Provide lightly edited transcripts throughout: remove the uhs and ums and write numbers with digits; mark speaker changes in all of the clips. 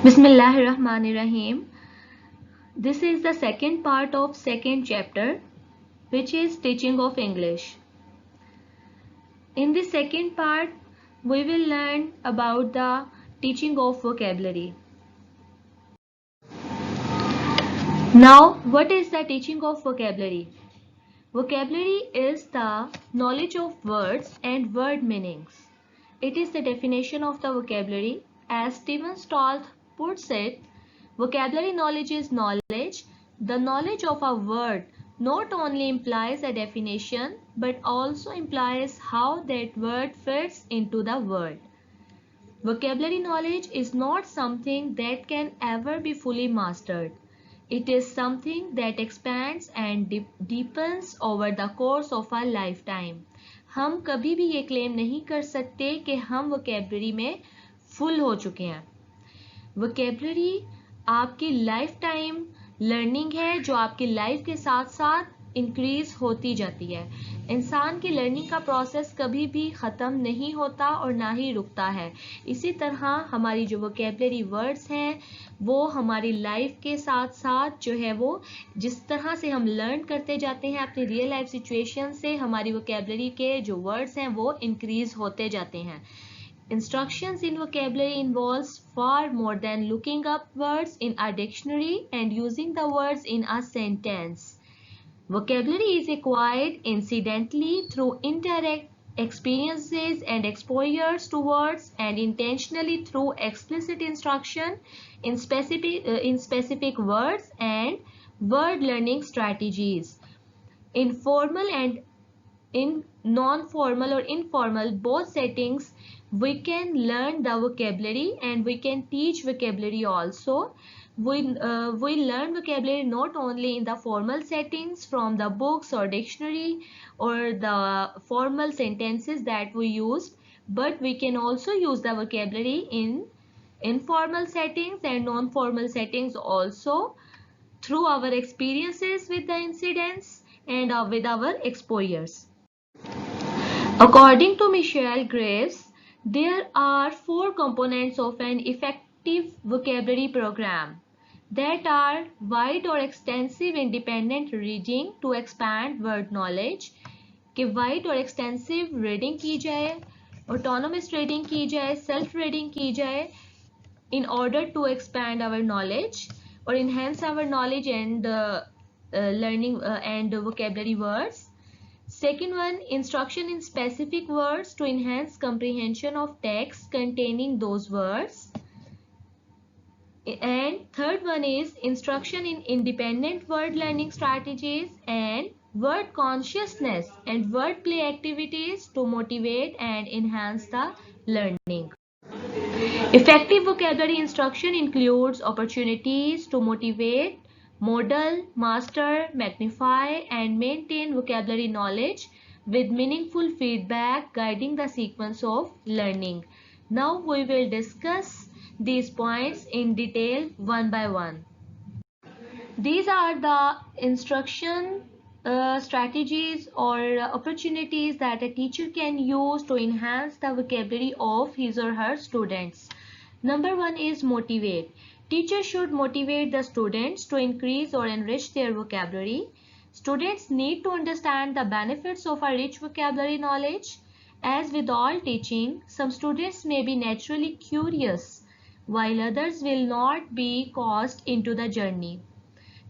Speaker 1: Bismillahirrahmanirrahim. This is the second part of second chapter, which is teaching of English. In the second part, we will learn about the teaching of vocabulary. Now, what is the teaching of vocabulary? Vocabulary is the knowledge of words and word meanings. It is the definition of the vocabulary. As Stephen Stoltz puts it, vocabulary knowledge is knowledge. The knowledge of a word not only implies a definition but also implies how that word fits into the word. Vocabulary knowledge is not something that can ever be fully mastered. It is something that expands and deepens over the course of our lifetime. हम कभी भी ये claim नहीं कर सकते कि हम vocabulary में फुल हो चुके हैं. वोकैबुलरी आपकी लाइफ टाइम लर्निंग है जो आपकी लाइफ के साथ साथ इंक्रीज होती जाती है. इंसान की लर्निंग का प्रोसेस कभी भी ख़त्म नहीं होता और ना ही रुकता है. इसी तरह हमारी जो वोकैबुलरी वर्ड्स हैं वो हमारी लाइफ के साथ साथ जो है वो जिस तरह से हम लर्न करते जाते हैं अपनी रियल लाइफ सिचुएशन से हमारी वोकैबुलरी के जो वर्ड्स हैं वो इंक्रीज होते जाते हैं. Instructions in vocabulary involves far more than looking up words in a dictionary and using the words in a sentence. Vocabulary is acquired incidentally through indirect experiences and exposures to words and intentionally through explicit instruction in specific words and word learning strategies. In formal and in non-formal or informal both settings, we can learn the vocabulary and we can teach vocabulary also. We learn vocabulary not only in the formal settings from the books or dictionary or the formal sentences that we use, but we can also use the vocabulary in informal settings and non-formal settings also through our experiences with the incidents and with our exposures. According to Michelle Graves, there are 4 components of an effective vocabulary program that are wide or extensive independent reading to expand word knowledge, कि wide और extensive reading की जाए, autonomous reading की जाए, self reading की जाए in order to expand our knowledge or enhance our knowledge and learning and vocabulary words. Second one, instruction in specific words to enhance comprehension of text containing those words. And third one is instruction in independent word learning strategies and word consciousness and wordplay activities to motivate and enhance the learning. Effective vocabulary instruction includes opportunities to motivate, model, master, magnify, and maintain vocabulary knowledge with meaningful feedback guiding the sequence of learning. Now we will discuss these points in detail one by one. These are the instruction strategies or opportunities that a teacher can use to enhance the vocabulary of his or her students. Number 1 is motivate. Teachers should motivate the students to increase or enrich their vocabulary. Students need to understand the benefits of a rich vocabulary knowledge. As with all teaching, some students may be naturally curious, while others will not be coaxed into the journey.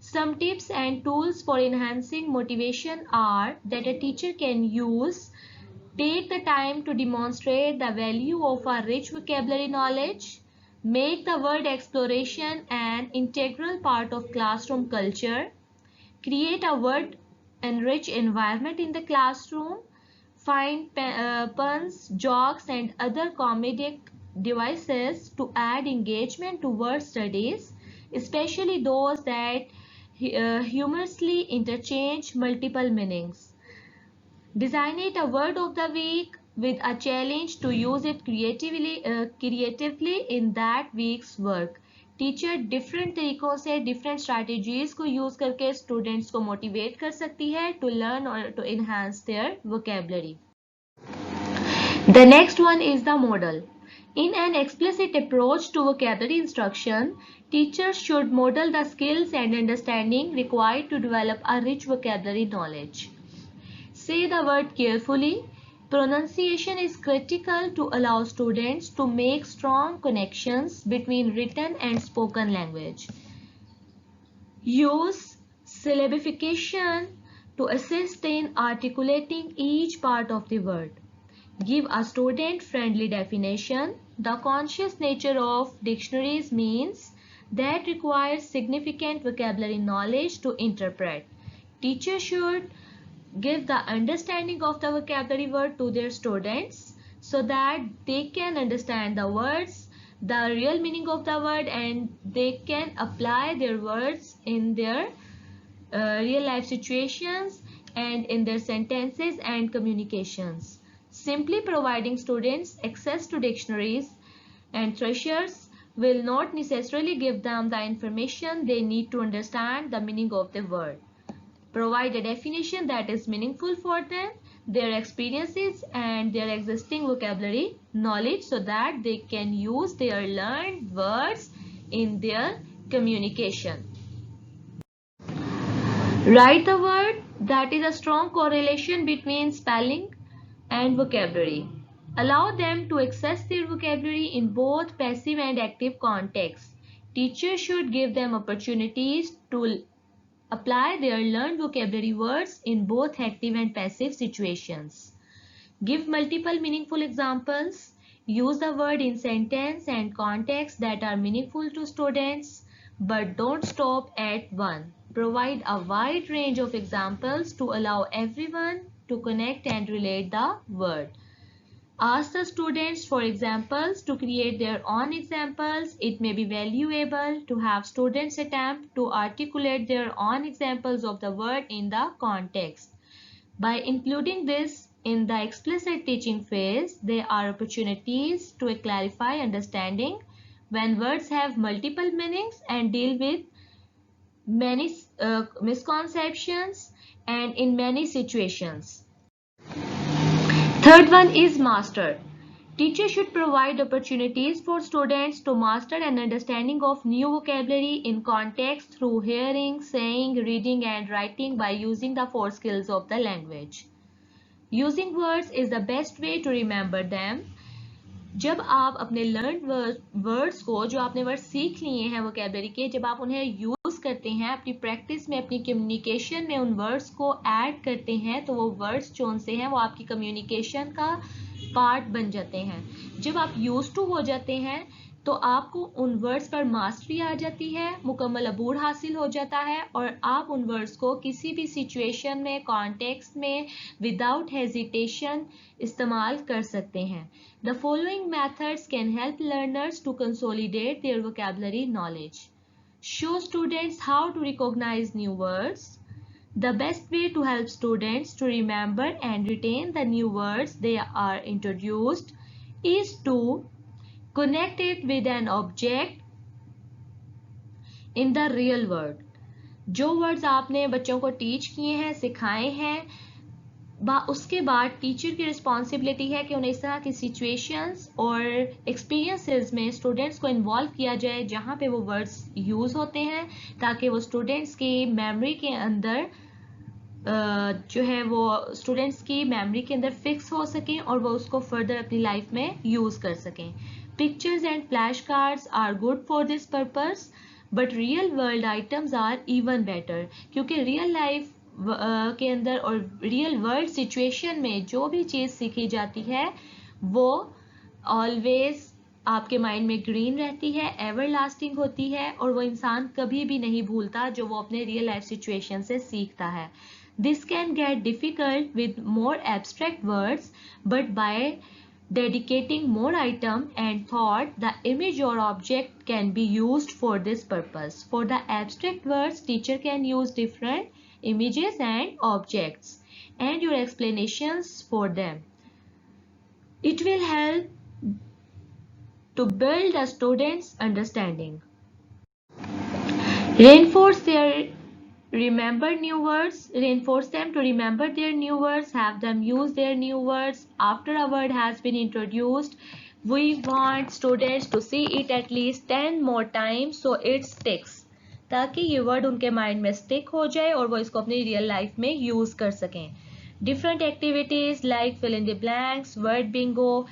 Speaker 1: Some tips and tools for enhancing motivation are that a teacher can use. Take the time to demonstrate the value of a rich vocabulary knowledge. Make the word exploration an integral part of classroom culture. Create a word-enriched environment in the classroom. Find puns, jokes, and other comedic devices to add engagement to word studies, especially those that humorously interchange multiple meanings. Designate a word of the week with a challenge to use it creatively in that week's work. Teacher different तरीकों से different strategies को use करके students को motivate कर सकती है to learn और to enhance their vocabulary. The next one is the model. In an explicit approach to vocabulary instruction, teachers should model the skills and understanding required to develop a rich vocabulary knowledge. Say the word carefully. Pronunciation is critical to allow students to make strong connections between written and spoken language. Use syllabification to assist in articulating each part of the word. Give a student-friendly definition. The conscious nature of dictionaries means that requires significant vocabulary knowledge to interpret. Teachers should give the understanding of the vocabulary word to their students so that they can understand the words, the real meaning of the word, and they can apply their words in their real life situations and in their sentences and communications. Simply providing students access to dictionaries and treasures will not necessarily give them the information they need to understand the meaning of the word. Provide a definition that is meaningful for them, their experiences, and their existing vocabulary knowledge so that they can use their learned words in their communication. Write the word. That is a strong correlation between spelling and vocabulary. Allow them to access their vocabulary in both passive and active contexts. Teachers should give them opportunities to apply their learned vocabulary words in both active and passive situations. Give multiple meaningful examples. Use the word in sentence and context that are meaningful to students, but don't stop at one. Provide a wide range of examples to allow everyone to connect and relate the word. Ask the students for examples to create their own examples. It may be valuable to have students attempt to articulate their own examples of the word in the context. By including this in the explicit teaching phase, there are opportunities to clarify understanding when words have multiple meanings and deal with many misconceptions and in many situations. Third one is master. Teachers should provide opportunities for students to master an understanding of new vocabulary in context through hearing, saying, reading, and writing by using the four skills of the language. Using words is the best way to remember them. जब आप अपने learn words को, जो आपने words सीख लिए हैं vocabulary के, जब आप उन्हें यूज करते हैं अपनी प्रैक्टिस में, अपनी कम्युनिकेशन में उन वर्ड्स को ऐड करते हैं, तो वो वर्ड्स जो उनसे हैं वो आपकी कम्युनिकेशन का पार्ट बन जाते हैं. जब आप यूज टू हो जाते हैं तो आपको उन वर्ड्स पर मास्टरी आ जाती है, मुकम्मल अबूर हासिल हो जाता है और आप उन वर्ड्स को किसी भी सिचुएशन में, कॉन्टेक्स्ट में विदाउट हेजिटेशन इस्तेमाल कर सकते हैं. The following methods can help learners to consolidate their vocabulary knowledge. Show students how to recognize new words. The best way to help students to remember and retain the new words they are introduced is to connect it with an object in the real world. जो words आपने बच्चों को teach किए हैं, सिखाए हैं, उसके बाद टीचर की रिस्पॉन्सिबिलिटी है कि उन्हें इस तरह की सिचुएशंस और एक्सपीरियंसेस में स्टूडेंट्स को इन्वॉल्व किया जाए जहाँ पे वो वर्ड्स यूज़ होते हैं, ताकि वो स्टूडेंट्स की मेमोरी के अंदर जो है वो स्टूडेंट्स की मेमोरी के अंदर फिक्स हो सकें और वो उसको फर्दर अपनी लाइफ में यूज़ कर सकें. Pictures and flashcards are good for this purpose, but real world items are even better. क्योंकि रियल लाइफ के अंदर और रियल वर्ल्ड सिचुएशन में जो भी चीज़ सीखी जाती है वो ऑलवेज आपके माइंड में ग्रीन रहती है, एवर लास्टिंग होती है और वो इंसान कभी भी नहीं भूलता जो वो अपने रियल लाइफ सिचुएशन से सीखता है. This can get difficult with more abstract words, but by dedicating more item and thought, the image or object can be used for this purpose. For the abstract words, teacher can use different images and objects and your explanations for them. It will help to build a student's understanding. Reinforce them to remember their new words, have them use their new words after a word has been introduced We want students to see it at least 10 more times so it sticks, ताकि ये word उनके mind में stick हो जाए और वो इसको अपनी रियल लाइफ में यूज कर सकें. Different activities like fill in the blanks, word bingo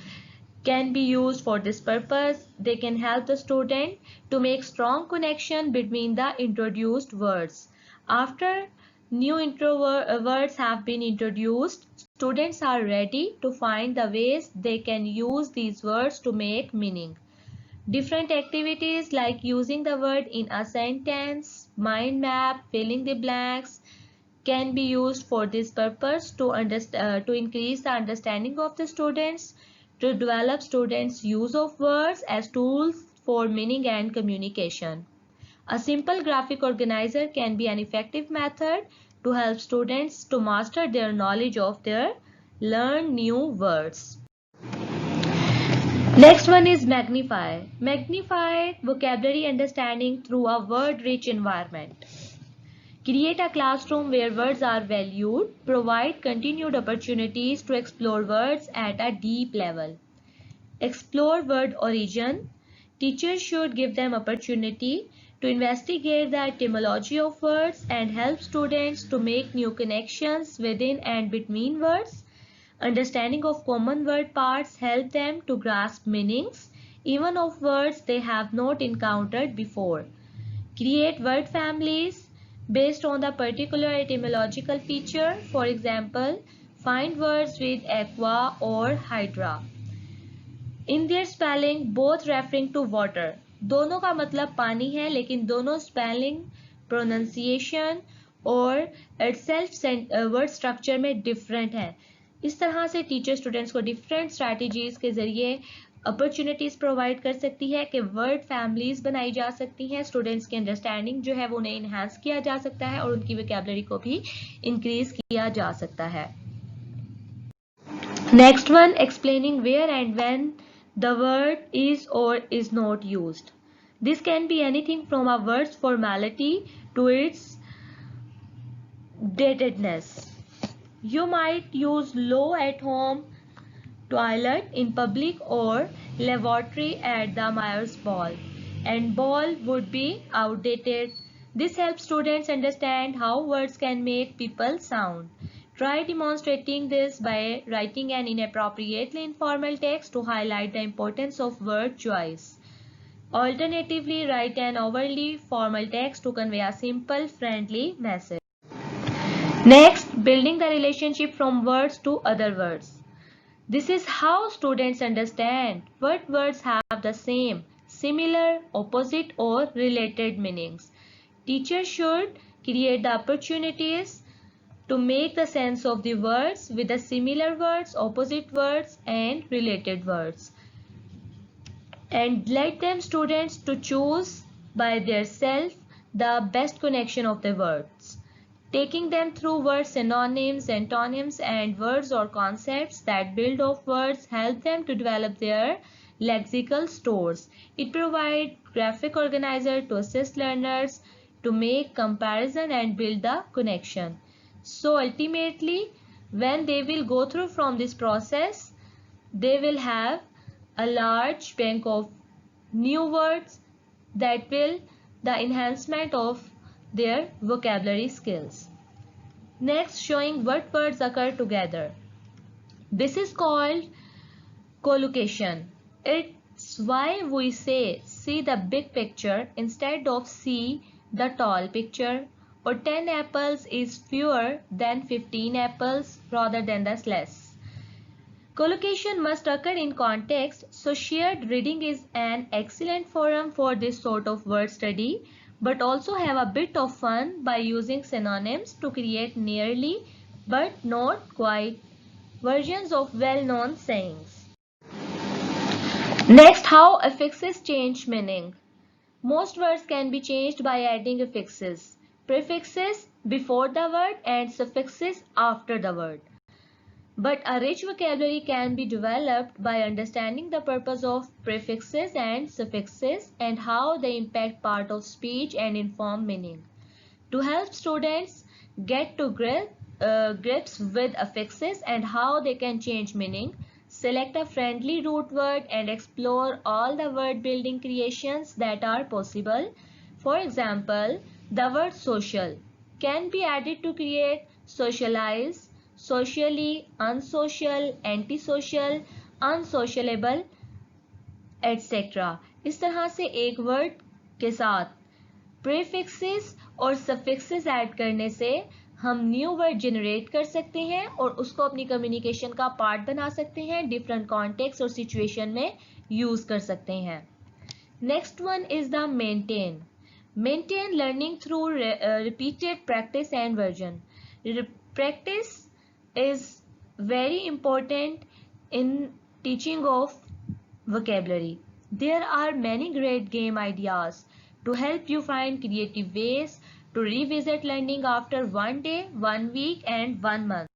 Speaker 1: can be used for this purpose. They can help the student to make strong connection between the introduced words. After new words have been introduced, students are ready to find the ways they can use these words to make meaning. Different activities like using the word in a sentence, mind map, filling the blanks can be used for this purpose to increase the understanding of the students, to develop students' use of words as tools for meaning and communication. A simple graphic organizer can be an effective method to help students to master their knowledge of their learn new words. Next one is magnify. Magnify vocabulary understanding through a word-rich environment. Create a classroom where words are valued. Provide continued opportunities to explore words at a deep level. Explore word origin. Teachers should give them opportunity to investigate the etymology of words and help students to make new connections within and between words. Understanding of common word parts help them to grasp meanings, even of words they have not encountered before. Create word families based on the particular etymological feature. For example, find words with aqua or hydra. In their spelling, both referring to water. दोनों का मतलब पानी है, लेकिन दोनों spelling, pronunciation और itself word structure में different है. इस तरह से टीचर स्टूडेंट्स को डिफरेंट स्ट्रैटेजीज के जरिए अपॉर्चुनिटीज प्रोवाइड कर सकती है कि वर्ड फैमिलीज बनाई जा सकती हैं. स्टूडेंट्स की अंडरस्टैंडिंग जो है वो उन्हें इन्हांस किया जा सकता है और उनकी वोकैबुलरी को भी इंक्रीज किया जा सकता है. Next one, explaining where and when the word is or is not used. This can be anything from a word's formality to its datedness. You might use low at home, toilet in public, or lavatory at the Myers ball, and ball would be outdated. This helps students understand how words can make people sound. Try demonstrating this by writing an inappropriately informal text to highlight the importance of word choice. Alternatively, write an overly formal text to convey a simple, friendly message. Next, building the relationship from words to other words. This is how students understand what words have the same, similar, opposite, or related meanings. Teachers should create the opportunities to make the sense of the words with the similar words, opposite words, and related words, and let them students to choose by their self the best connection of the words, taking them through word synonyms, antonyms, and words or concepts that build off words help them to develop their lexical stores. It provides graphic organizer to assist learners to make comparison and build the connection. So ultimately, when they will go through from this process, they will have a large bank of new words that will the enhancement of their vocabulary skills. Next, showing what words occur together. This is called collocation. It's why we say see the big picture instead of see the tall picture, or 10 apples is fewer than 15 apples rather than the less. Collocation must occur in context, so shared reading is an excellent forum for this sort of word study, but also have a bit of fun by using synonyms to create nearly but not quite versions of well-known sayings. Next, how affixes change meaning. Most words can be changed by adding affixes, prefixes before the word and suffixes after the word. But a rich vocabulary can be developed by understanding the purpose of prefixes and suffixes and how they impact part of speech and inform meaning. To help students get to grips with affixes and how they can change meaning, Select a friendly root word and explore all the word building creations that are possible. For example, the word social can be added to create socialize, socially, unsocial, antisocial, unsociable, etc. इस तरह से एक word के साथ prefixes और suffixes add करने से हम न्यू वर्ड जनरेट कर सकते हैं और उसको अपनी कम्युनिकेशन का पार्ट बना सकते हैं, डिफरेंट कॉन्टेक्स्ट और सिचुएशन में यूज कर सकते हैं. Next one is the maintain. Maintain learning through repeated practice and version. Practice is very important in teaching of vocabulary. There are many great game ideas to help you find creative ways to revisit learning after 1 day, 1 week, and 1 month.